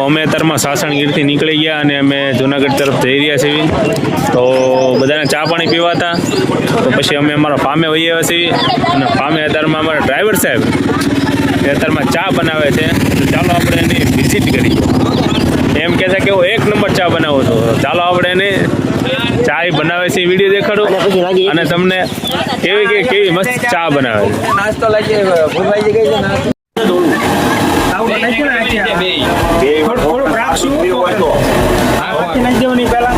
અમે અત્યારમાં સાસણગીરથી નીકળી ગયા અને અમે જુનાગઢ તરફ જઈ રહ્યા છીએ. તો બધાને ચા પાણી પીવા હતા, તો પછી અમે અમારા ફામે વહી આવ્યા છીએ. અને ફામે અત્યારમાં અમારા ડ્રાઈવર સાહેબ એ અત્યારમાં ચા બનાવે છે. તો ચાલો આપણે એની વિઝિટ કરીએ. એમ કહે છે કે હું 1 નંબર ચા બનાવું છું. ચાલો આપણે એને ચા બનાવે છે વિડીયો દેખાડું અને તમને કેવી મસ્ત ચા બનાવે છે. નાસ્તો લાગી ભૂલવાઈ ગઈ છે નાસ્તો થોડુંક રાખશું નાખી દેવાની પહેલા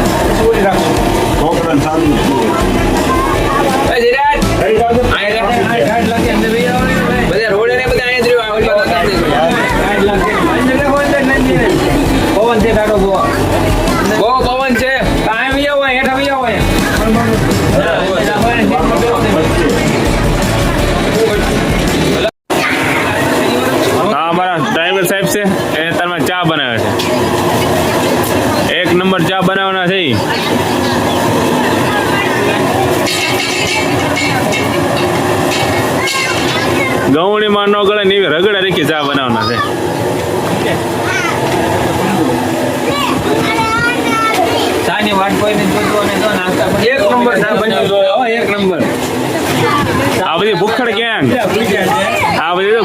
પવન છે કાઢો બહુ પવન છે કાંઈ આવો હેઠ આવી આવો ડ્રાઈવર સાહેબ છે એ તારમાં ચા બનાવે છે. 1 નંબર ચા બનાવવાના છે. ગવણીમાં ન ગળે ને એવી રગડા રેખી ચા બનાવવાના છે. ચાની વાત કોઈને જોજો અને તો નાસ્તા 1 નંબર ચા બની ગયો 1 નંબર. આ બધી ભૂખડ ક્યાં તો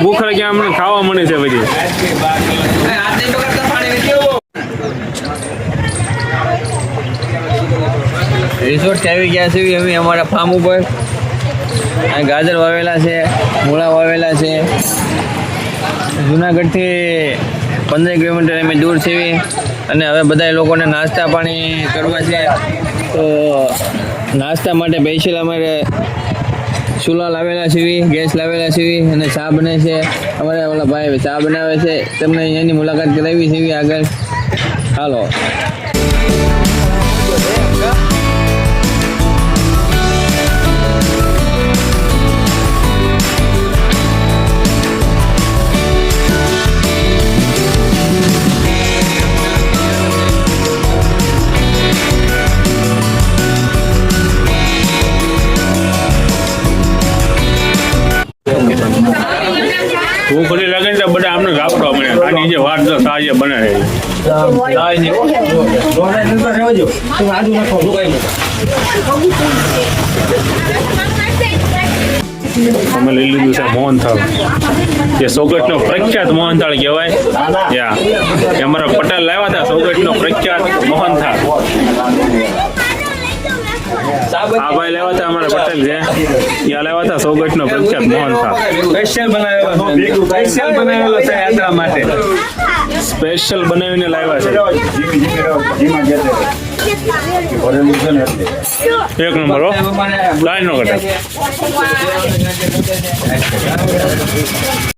ભૂખડ ક્યાં અમને ખાવા મળે છે બધી. રિસોર્ટ આવી ગયા છે અમે અમારા ફાર્મ ઉપર. અહીં ગાજર વાવેલા છે, મૂળા વાવેલા છે. જુનાગઢથી 15 કિલોમીટર અમે દૂર છીએ અને હવે બધા લોકોને નાસ્તા પાણી કરવા છે. તો નાસ્તા માટે સ્પેશિયલ અમારે ચૂલા લાવેલા છે, ગેસ લાવેલા છે અને ચા બને છે. અમારા ઓલા ભાઈ ચા બનાવે છે, તમને અહીંયાની મુલાકાત કરાવી છે આગળ. હાલો. ભૂખ ખરી લાગે ને બધા આમને ગાપડો મને આની જે વાત તો સાજે બને છે. અમે લઈ લીધું છે મોહનથાળ, જે સોગટનો પ્રખ્યાત મોહનથાળ કહેવાય. અમારા પટેલ લાવ્યા હતા સોગટનો પ્રખ્યાત મોહનથાળ. આ ભાઈ લેવા હતા અમારા પટેલ છે, ત્યાં લેવા હતા સોગટનો પ્રખ્યાત મોહનથાળ. સ્પેશિયલ બનાવેલો છે યાત્રા માટે. સ્પેશિયલ બનાવીને લાવ્યા છે. 1 નંબર હો, લાઈન નો ઘટે.